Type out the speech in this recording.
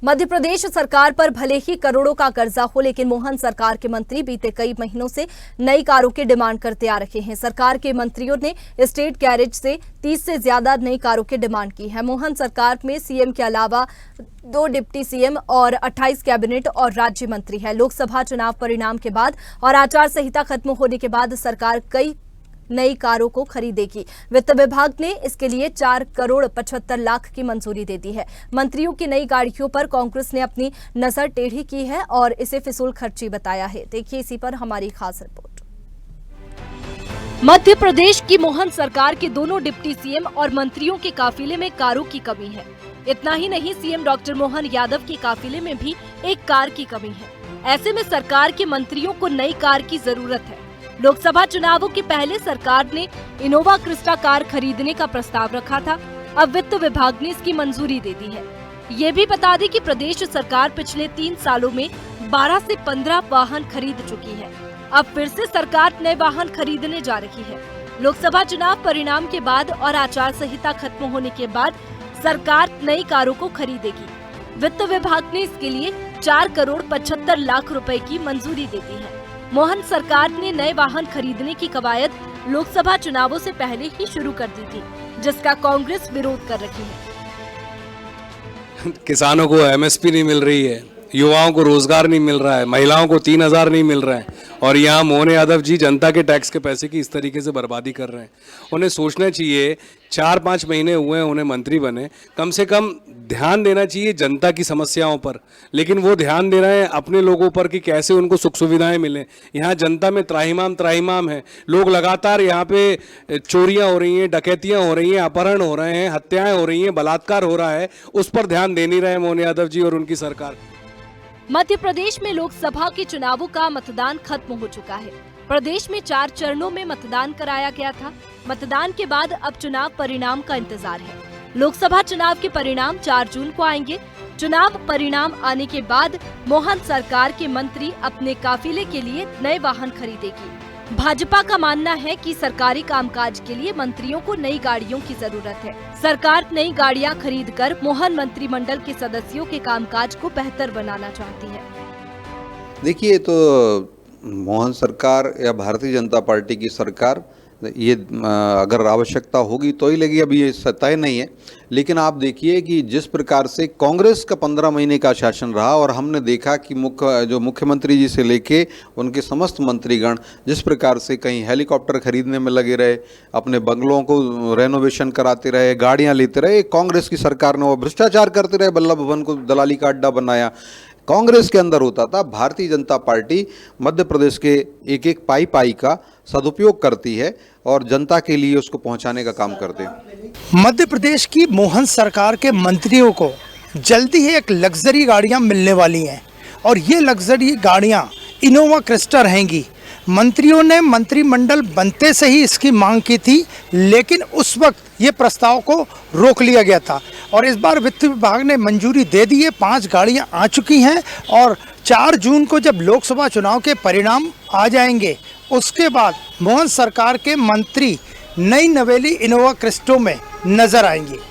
मध्य प्रदेश सरकार पर भले ही करोड़ों का कर्जा हो, लेकिन मोहन सरकार के मंत्री बीते कई महीनों से नई कारों की डिमांड करते आ रहे हैं। सरकार के मंत्रियों ने स्टेट गैरेज से 30 से ज्यादा नई कारों की डिमांड की है। मोहन सरकार में सीएम के अलावा 2 डिप्टी सीएम और 28 कैबिनेट और राज्य मंत्री है। लोकसभा चुनाव परिणाम के बाद और आचार संहिता खत्म होने के बाद सरकार कई नई कारों को खरीदेगी। वित्त विभाग ने इसके लिए 4 करोड़ 75 लाख की मंजूरी दे दी है। मंत्रियों की नई गाड़ियों पर कांग्रेस ने अपनी नजर टेढ़ी की है और इसे फिजूल खर्ची बताया है। देखिए इसी पर हमारी खास रिपोर्ट। मध्य प्रदेश की मोहन सरकार के दोनों डिप्टी सीएम और मंत्रियों के काफिले में कारों की कमी है। इतना ही नहीं, सीएम डॉक्टर मोहन यादव के काफिले में भी एक कार की कमी है। ऐसे में सरकार के मंत्रियों को नई कार की जरूरत है। लोकसभा चुनावों के पहले सरकार ने इनोवा क्रिस्टा कार खरीदने का प्रस्ताव रखा था। अब वित्त विभाग ने इसकी मंजूरी दे दी है। ये भी बता दें कि प्रदेश सरकार पिछले 3 सालों में 12 से 15 वाहन खरीद चुकी है। अब फिर से सरकार नए वाहन खरीदने जा रही है। लोकसभा चुनाव परिणाम के बाद और आचार संहिता खत्म होने के बाद सरकार नई कारों को खरीदेगी। वित्त विभाग ने इसके लिए 4 करोड़ 75 लाख रुपए की मंजूरी दे दी है। मोहन सरकार ने नए वाहन खरीदने की कवायद लोकसभा चुनावों से पहले ही शुरू कर दी थी, जिसका कांग्रेस विरोध कर रही है। किसानों को एमएसपी नहीं मिल रही है, युवाओं को रोजगार नहीं मिल रहा है, महिलाओं को 3000 नहीं मिल रहा है और यहाँ मोहन यादव जी जनता के टैक्स के पैसे की इस तरीके से बर्बादी कर रहे हैं। उन्हें सोचना चाहिए, 4-5 महीने हुए उन्हें मंत्री बने, कम से कम ध्यान देना चाहिए जनता की समस्याओं पर, लेकिन वो ध्यान दे रहे हैं अपने लोगों पर कि कैसे उनको सुख सुविधाएं मिलें। यहाँ जनता में त्राहिमाम है। लोग लगातार यहाँ पे चोरियां हो रही हैं, डकैतियां हो रही हैं, अपहरण हो रहे हैं, हत्याएं हो रही हैं, बलात्कार हो रहा है, उस पर ध्यान दे नहीं रहे मोहन यादव जी और उनकी सरकार। मध्य प्रदेश में लोकसभा के चुनावों का मतदान खत्म हो चुका है। प्रदेश में 4 चरणों में मतदान कराया गया था। मतदान के बाद अब चुनाव परिणाम का इंतजार है। लोकसभा चुनाव के परिणाम 4 जून को आएंगे। चुनाव परिणाम आने के बाद मोहन सरकार के मंत्री अपने काफिले के लिए नए वाहन खरीदेगी। भाजपा का मानना है कि सरकारी कामकाज के लिए मंत्रियों को नई गाड़ियों की जरूरत है। सरकार नई गाड़ियां खरीदकर मोहन मंत्रिमंडल के सदस्यों के कामकाज को बेहतर बनाना चाहती है। देखिए, तो मोहन सरकार या भारतीय जनता पार्टी की सरकार ये अगर आवश्यकता होगी तो ही लेगी, अभी ये तय नहीं है। लेकिन आप देखिए कि जिस प्रकार से कांग्रेस का 15 महीने का शासन रहा और हमने देखा कि मुख्यमंत्री जी से लेके उनके समस्त मंत्रीगण जिस प्रकार से कहीं हेलीकॉप्टर खरीदने में लगे रहे, अपने बंगलों को रेनोवेशन कराते रहे, गाड़ियां लेते रहे। कांग्रेस की सरकार ने वो भ्रष्टाचार करते रहे, बल्लभ भवन को दलाली का अड्डा बनाया। कांग्रेस के अंदर होता था। भारतीय जनता पार्टी मध्य प्रदेश के एक पाई का सदुपयोग करती है और जनता के लिए उसको पहुंचाने का काम करते हैं। मध्य प्रदेश की मोहन सरकार के मंत्रियों को जल्दी ही एक लग्जरी गाड़ियां मिलने वाली हैं और ये लग्जरी गाड़ियां इनोवा क्रिस्टा रहेंगी। मंत्रियों ने मंत्रिमंडल बनते से ही इसकी मांग की थी, लेकिन उस वक्त ये प्रस्ताव को रोक लिया गया था और इस बार वित्त विभाग ने मंजूरी दे दी है। 5 गाड़ियां आ चुकी हैं और 4 जून को जब लोकसभा चुनाव के परिणाम आ जाएंगे, उसके बाद मोहन सरकार के मंत्री नई नवेली इनोवा क्रिस्टो में नजर आएंगे।